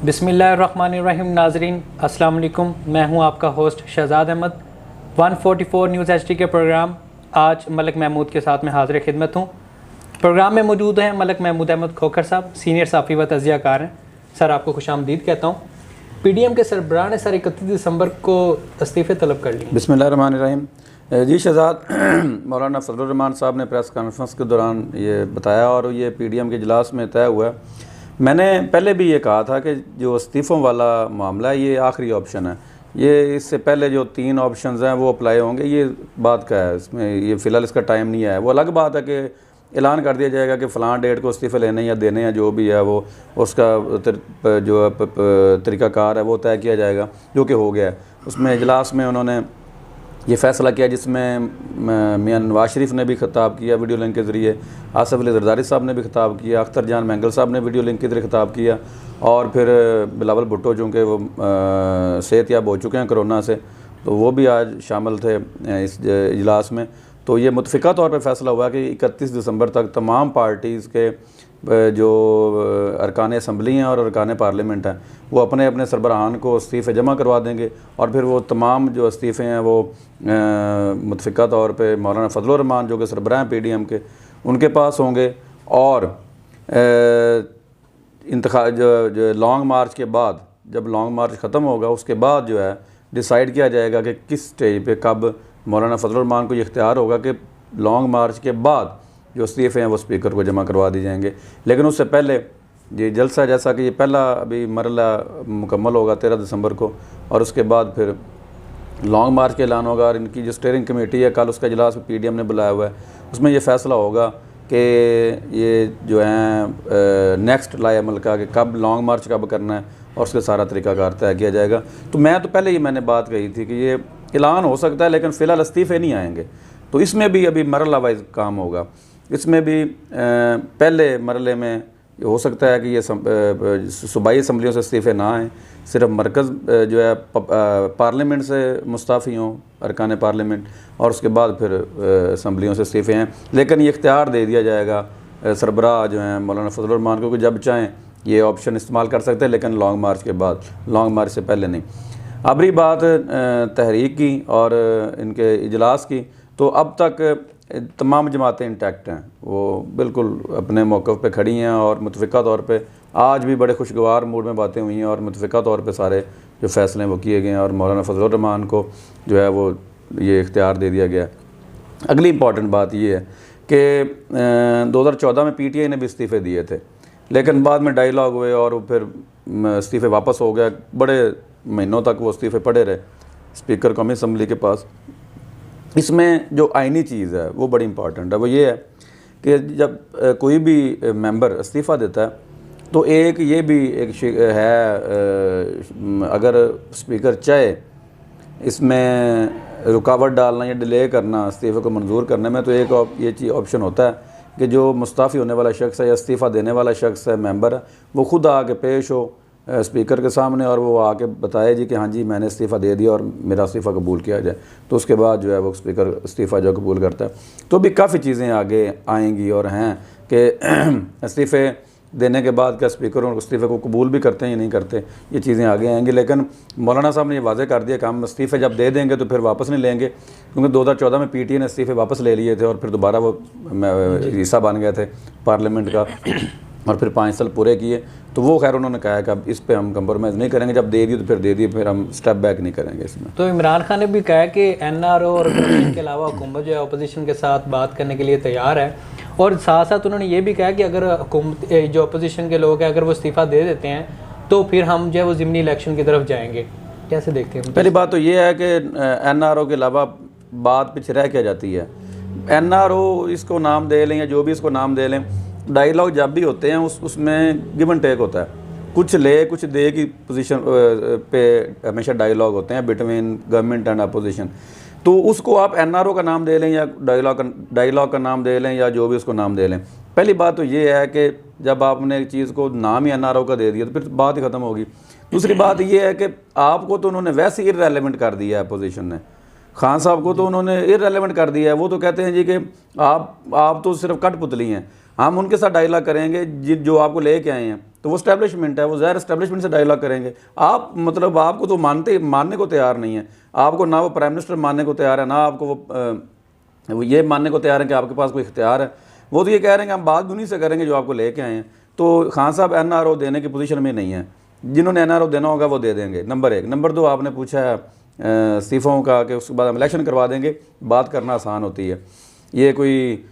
बिस्मिल्लाहिर्रहमानिर्रहीम। नाजरीन अस्सलाम वालेकुम, मैं हूं आपका host Shahzad Ahmad. 144 news HD के प्रोग्राम आज मलिक महमूद के साथ में हाजिर खिदमत हूं। प्रोग्राम में मौजूद हैं मलिक महमूद अहमद खोखर साहब, सीनियर सहाफ़ी व तज़ियाकार हैं। सर आपको खुशामदीद कहता हूँ। पीडीएम के सरबराह ने सर 31 दिसंबर को इस्तीफ़े तलब कर लिए। बिस्मिल्लाहिर्रहमानिर्रहीम। जी शहजाद, मौलाना फजलुर रहमान साहब ने प्रेस कॉन्फ्रेंस के दौरान ये बताया और ये पीडीएम के इजलास में तय हुआ। मैंने पहले भी ये कहा था कि जो इस्तीफ़ों वाला मामला है ये आखिरी ऑप्शन है। ये इससे पहले जो 3 ऑप्शंस हैं वो अप्लाई होंगे, ये बात का है, इसमें ये फ़िलहाल इसका टाइम नहीं है। वो अलग बात है कि ऐलान कर दिया जाएगा कि फ़लाँ डेट को इस्तीफ़े लेने या देने या जो भी है वो उसका जो तरीक़ाकार है वो तय किया जाएगा, जो कि हो गया है। उसमें इजलास में उन्होंने ये फ़ैसला किया जिसमें मियां नवाज शरीफ ने भी खिताब किया वीडियो लिंक के ज़रिए, आसिफ अली ज़रदारी साहब ने भी खिताब किया, अख्तर जान मैंगल साहब ने वीडियो लिंक के ज़रिए खिताब किया, और फिर बिलावल भुट्टो चूँकि वो सेहतयाब हो चुके हैं कोरोना से, तो वो भी आज शामिल थे इस इजलास में। तो ये मुतफ़िक़ा तौर पे फ़ैसला हुआ कि 31 दिसंबर तक तमाम पार्टीज़ के जो अरकान असम्बली हैं और अरकान पार्लियामेंट हैं वो अपने अपने सरबराहान को इस्तीफ़े जमा करवा देंगे, और फिर वो तमाम जो इस्तीफ़े हैं वो मुतफ़िक़ा तौर पे मौलाना फजलुर रहमान जो कि सरबराह हैं पीडीएम के, उनके पास होंगे। और जो लॉन्ग मार्च के बाद, जब लॉन्ग मार्च ख़त्म होगा उसके बाद जो है डिसाइड किया जाएगा कि किस स्टेज पे कब मौलाना फजलुर रहमान को ये इख्तियार होगा कि लॉन्ग मार्च के बाद जो इस्तीफ़े हैं वो स्पीकर को जमा करवा दी जाएंगे। लेकिन उससे पहले ये जलसा, जैसा कि ये पहला अभी मरला मुकम्मल होगा 13 दिसंबर को, और उसके बाद फिर लॉन्ग मार्च का ऐलान होगा। और इनकी जो स्टीयरिंग कमेटी है, कल उसका इजलास पीडीएम ने बुलाया हुआ है, उसमें ये फ़ैसला होगा कि ये जो है नेक्स्ट लाएअमल का कि कब लॉन्ग मार्च कब करना है, और उसका सारा तरीक़ाकार तय किया जाएगा। तो मैं तो पहले ही मैंने बात कही थी कि ये ऐलान हो सकता है लेकिन फ़िलहाल इस्तीफ़े नहीं आएंगे। तो इसमें भी अभी मरला वाइज काम होगा। इसमें भी पहले मरले में हो सकता है कि ये सूबाई असम्बलियों से इस्तीफ़े ना आएँ, सिर्फ मरकज़ जो है पार्लियामेंट से मुस्ताफ़ी हों अरकान पार्लियामेंट, और उसके बाद फिर असम्बलियों से इस्तीफ़े हैं। लेकिन ये इख्तियार दे दिया जाएगा सरबराह जो हैं मौलाना फजलुर रहमान को कि जब चाहें ये ऑप्शन इस्तेमाल कर सकते हैं, लेकिन लॉन्ग मार्च के बाद, लॉन्ग मार्च से पहले नहीं। अब रही बात तहरीक की और इनके इजलास की, तो अब तक तमाम जमातें इंटैक्ट हैं, वो बिल्कुल अपने मौक़िफ़ पे खड़ी हैं, और मुतफ़िक़ा तौर पे आज भी बड़े खुशगवार मूड में बातें हुई हैं, और मुतफ़िक़ा तौर पे सारे जो फ़ैसले वो किए गए हैं, और मौलाना फजलुर रहमान को जो है वो ये इख्तियार दे दिया गया। अगली इंपॉर्टेंट बात ये है कि 2014 में पीटीआई ने भी इस्तीफ़े दिए थे, लेकिन बाद में डायलॉग हुए और वो फिर इस्तीफ़े वापस हो गया। बड़े महीनों तक वो इस्तीफ़े पड़े रहे स्पीकर कौमी असम्बली के पास। इसमें जो आइनी चीज़ है वो बड़ी इंपॉर्टेंट है, वो ये है कि जब कोई भी मेंबर इस्तीफ़ा देता है तो एक ये भी एक है, अगर स्पीकर चाहे इसमें रुकावट डालना या डिले करना इस्तीफ़े को मंजूर करने में, तो एक ये चीज़ ऑप्शन होता है कि जो मुस्ताफ़ी होने वाला शख्स है या इस्तीफ़ा देने वाला शख्स है, मेंबर है, वो खुद आके पेश हो स्पीकर के सामने, और वो आके बताए जी कि हाँ जी मैंने इस्तीफ़ा दे दिया और मेरा इस्तीफ़ा कबूल किया जाए। तो उसके बाद जो है वो स्पीकर इस्तीफ़ा जो कबूल करता है। तो भी काफ़ी चीज़ें आगे आएंगी और हैं कि इस्तीफ़े देने के बाद क्या स्पीकर और इस्तीफ़े को कबूल भी करते हैं या नहीं करते, ये चीज़ें आगे आएंगी। लेकिन मौलाना साहब ने ये वाज़ेह कर दिया कि हम इस्तीफ़े जब दे देंगे तो फिर वापस नहीं लेंगे, क्योंकि 2014 में पीटीआई ने इस्तीफ़े वापस ले लिए थे और फिर दोबारा वो हिस्सा बन गए थे पार्लियामेंट का, और फिर 5 साल पूरे किए। तो वो खैर उन्होंने कहा कि अब इस पे हम कंप्रोमाइज़ नहीं करेंगे, जब दे दिए तो फिर दे दिए, फिर हम स्टेप बैक नहीं करेंगे इसमें। तो इमरान खान ने भी कहा कि एनआरओ और के अलावा हुकूमत जो है अपोजिशन के साथ बात करने के लिए तैयार है, और साथ साथ उन्होंने ये भी कहा कि अगर हुकूमत जो अपोजिशन के लोग हैं अगर वो इस्तीफ़ा दे देते हैं तो फिर हम जो है वो ज़िमनी इलेक्शन की तरफ जाएंगे। कैसे देखते हैं? पहली बात तो ये है कि एनआरओ के अलावा बात पीछे रह क्या जाती है। एनआरओ इसको नाम दे लें या जो भी इसको नाम दे लें, डायलॉग जब भी होते हैं उसमें गिव एंड टेक होता है, कुछ ले कुछ दे की पोजीशन पे हमेशा डायलॉग होते हैं बिटवीन गवर्नमेंट एंड अपोजिशन। तो उसको आप एनआरओ का नाम दे लें या डायलॉग का नाम दे लें या जो भी उसको नाम दे लें, पहली बात तो ये है कि जब आपने एक चीज़ को नाम ही एनआरओ का दे दिया तो फिर बात ही ख़त्म होगी। दूसरी बात ये है कि आपको तो उन्होंने वैसे ही इररेलेवेंट कर दिया है अपोजिशन ने, खान साहब को तो उन्होंने इररेलेवेंट कर दिया है। वो तो कहते हैं जी कि आप तो सिर्फ कठपुतली हैं, हम उनके साथ डायलॉग करेंगे जो आपको लेके आए हैं, तो वो स्टैब्लिशमेंट है, वो ज़ाहिर स्टैब्लिशमेंट से डायलॉग करेंगे। आप मतलब आपको तो मानने को तैयार नहीं है, आपको ना वो प्राइम मिनिस्टर मानने को तैयार है, ना आपको वो ये मानने को तैयार है कि आपके पास कोई इख्तियार है। वो तो ये कह रहे हैं कि हम बात उन्हीं से करेंगे जो आपको लेके आए हैं। तो खान साहब NRO देने की पोजीशन में नहीं है, जिन्होंने NRO देना होगा वो दे देंगे, नंबर 1। नंबर 2, आपने पूछा है इस्तीफ़ों का कि उसके बाद हम इलेक्शन करवा देंगे। बात करना आसान होती है, ये कोई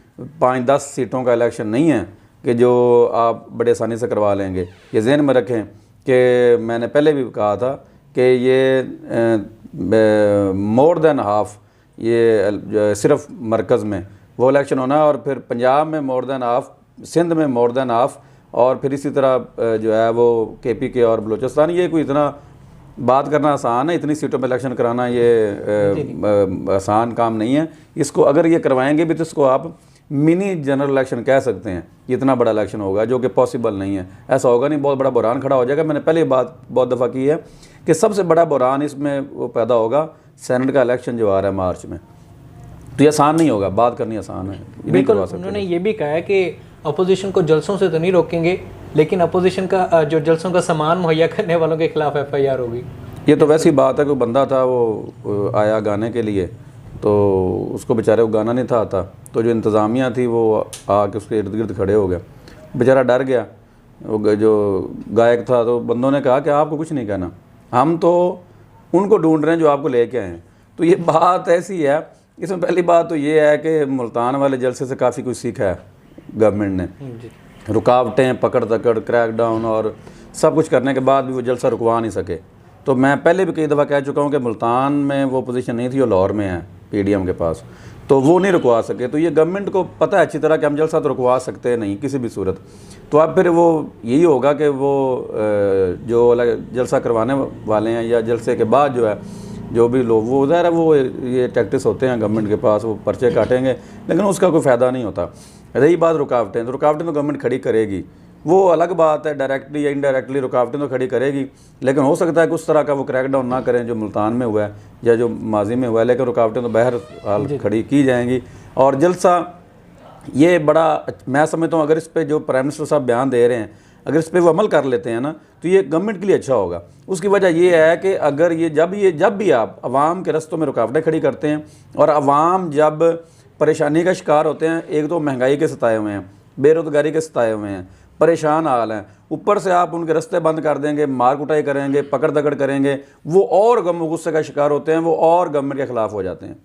5-10 सीटों का इलेक्शन नहीं है कि जो आप बड़े आसानी से करवा लेंगे। ये जहन में रखें कि मैंने पहले भी कहा था कि ये मोर देन हाफ ये सिर्फ मरकज़ में वो इलेक्शन होना है, और फिर पंजाब में मोर देन हाफ, सिंध में मोर देन हाफ, और फिर इसी तरह जो है वो KPK और बलूचिस्तान। ये कोई इतना बात करना आसान है, इतनी सीटों पर इलेक्शन कराना ये आसान काम नहीं है। इसको अगर ये करवाएंगे भी तो इसको आप मिनी जनरल इलेक्शन कह सकते हैं। इतना बड़ा इलेक्शन होगा जो कि पॉसिबल नहीं है, ऐसा होगा नहीं, बहुत बड़ा बुरान खड़ा हो जाएगा। मैंने पहले बात बहुत दफ़ा की है कि सबसे बड़ा बुरान इसमें वो पैदा होगा सेनेट का इलेक्शन जो आ रहा है मार्च में। तो ये आसान नहीं होगा, बात करनी आसान है। बिल्कुल, उन्होंने ये भी कहा है कि अपोजिशन को जलसों से तो नहीं रोकेंगे, लेकिन अपोजिशन का जो जलसों का सामान मुहैया करने वालों के खिलाफ FIR होगी। ये तो वैसी बात है, कोई बंदा था वो आया गाने के लिए, तो उसको बेचारे को गाना नहीं था आता, तो जो इंतज़ामिया थी वो आके उसके इर्द गिर्द खड़े हो गया, बेचारा डर गया। वो जो गायक था, तो बंदों ने कहा कि आपको कुछ नहीं कहना, हम तो उनको ढूंढ रहे हैं जो आपको लेके आए हैं। तो ये बात ऐसी है। इसमें पहली बात तो ये है कि मुल्तान वाले जलसे से काफ़ी कुछ सीखा है गवर्नमेंट ने। रुकावटें, पकड़ दकड़, क्रैकडाउन और सब कुछ करने के बाद भी वो जलसा रुकवा नहीं सके। तो मैं पहले भी कई दफ़ा कह चुका हूँ कि मुल्तान में वो पोजीशन नहीं थी, वो लाहौर में है PDM के पास, तो वो नहीं रुकवा सके। तो ये गवर्नमेंट को पता है अच्छी तरह कि हम जलसा तो रुकवा सकते हैं नहीं किसी भी सूरत। तो अब फिर वो यही होगा कि वो जो जलसा करवाने वाले हैं या जलसे के बाद जो है जो भी लोग, वो ज़ाहिर है वो ये टैक्टिस होते हैं गवर्नमेंट के पास, वो पर्चे काटेंगे, लेकिन उसका कोई फ़ायदा नहीं होता। रही बात रुकावटें, तो रुकावटें तो गवर्नमेंट खड़ी करेगी, वो अलग बात है, डायरेक्टली या इनडायरेक्टली रुकावटें तो खड़ी करेगी। लेकिन हो सकता है कि उस तरह का वो क्रैकडाउन ना करें जो मुल्तान में हुआ है या जो माजी में हुआ है, लेकिन रुकावटें तो बहरहाल खड़ी की जाएंगी। और जलसा ये बड़ा, मैं समझता हूँ अगर इस पर जो प्राइम मिनिस्टर साहब बयान दे रहे हैं, अगर इस पर वो अमल कर लेते हैं ना, तो ये गवर्नमेंट के लिए अच्छा होगा। उसकी वजह ये है कि अगर जब भी आप अवाम के रस्तों में रुकावटें खड़ी करते हैं और अवाम जब परेशानी का शिकार होते हैं, एक तो महंगाई के सताए हुए हैं, बेरोज़गारी के सताए हुए हैं, परेशान हाल हैं, ऊपर से आप उनके रास्ते बंद कर देंगे, मार कुटाई करेंगे, पकड़ दकड़ करेंगे, वो और गुस्से का शिकार होते हैं, वो और गवर्नमेंट के ख़िलाफ़ हो जाते हैं।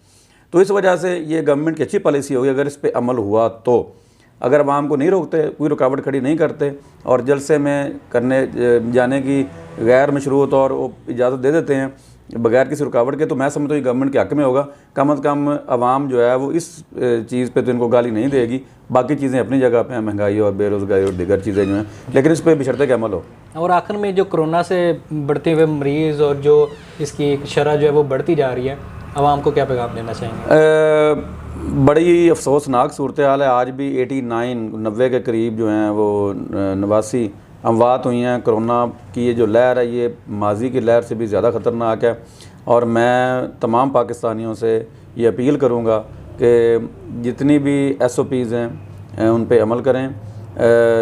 तो इस वजह से ये गवर्नमेंट की अच्छी पॉलिसी होगी अगर इस पर अमल हुआ तो। अगर अवाम को नहीं रोकते, कोई रुकावट खड़ी नहीं करते और जलसे में करने जाने की गैर मशरूत और वो इजाज़त दे देते हैं बगैर किसी रुकावट के, तो मैं समझता हूँ गवर्नमेंट के हक़ में होगा। कम अज़ कम अवाम जो है वो इस चीज़ पे तो इनको गाली नहीं देगी, बाकी चीज़ें अपनी जगह पे हैं, महंगाई और बेरोज़गारी और दीगर चीज़ें जो हैं, लेकिन इस पर बशर्ते कि अमल हो। और आखिर में जो कोरोना से बढ़ते हुए मरीज़ और जो इसकी शरह जो है वो बढ़ती जा रही है, अवाम को क्या पैगाम देना चाहेंगे? बड़ी अफसोसनाक सूरत हाल है। आज भी 89-90 के करीब जो हैं वो 89 अमवात हुई हैं। कोरोना की ये जो लहर है ये माजी की लहर से भी ज़्यादा ख़तरनाक है, और मैं तमाम पाकिस्तानियों से ये अपील करूँगा कि जितनी भी SOPs हैं उन पे अमल करें,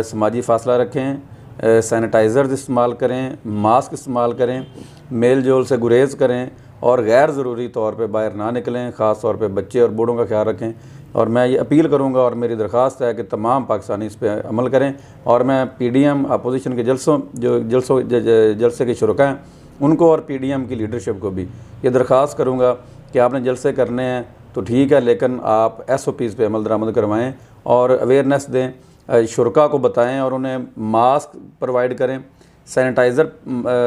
समाजी फ़ासला रखें, सैनिटाइज़र्स इस्तेमाल करें, मास्क इस्तेमाल करें, मेल जोल से गुरेज़ करें और गैर ज़रूरी तौर पे बाहर ना निकलें, ख़ास तौर पे बच्चे और बूढ़ों का ख्याल रखें। और मैं ये अपील करूँगा और मेरी दरख्वास्त है कि तमाम पाकिस्तानी इस पर अमल करें। और मैं PDM अपोजिशन के जलसे के शुरका हैं उनको और PDM की लीडरशिप को भी ये दरख्वास्त करूँगा कि आपने जलसे करने हैं तो ठीक है, लेकिन आप SOPs पे अमल दरामद करवाएँ और अवेयरनेस दें, शुरका को बताएँ और उन्हें मास्क प्रोवाइड करें, सैनिटाइज़र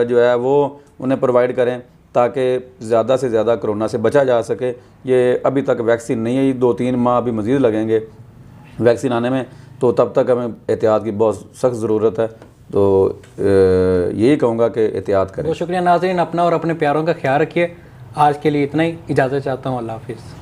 जो है वो उन्हें प्रोवाइड करें ताकि ज़्यादा से ज़्यादा कोरोना से बचा जा सके। ये अभी तक वैक्सीन नहीं आई, 2-3 माह अभी मज़ीद लगेंगे वैक्सीन आने में, तो तब तक हमें एहतियात की बहुत सख्त ज़रूरत है। तो यही कहूँगा कि एहतियात करें। बहुत शुक्रिया नाज़रीन, अपना और अपने प्यारों का ख्याल रखिए। आज के लिए इतना ही, इजाज़त चाहता हूँ। अल्लाह हाफ़िज़।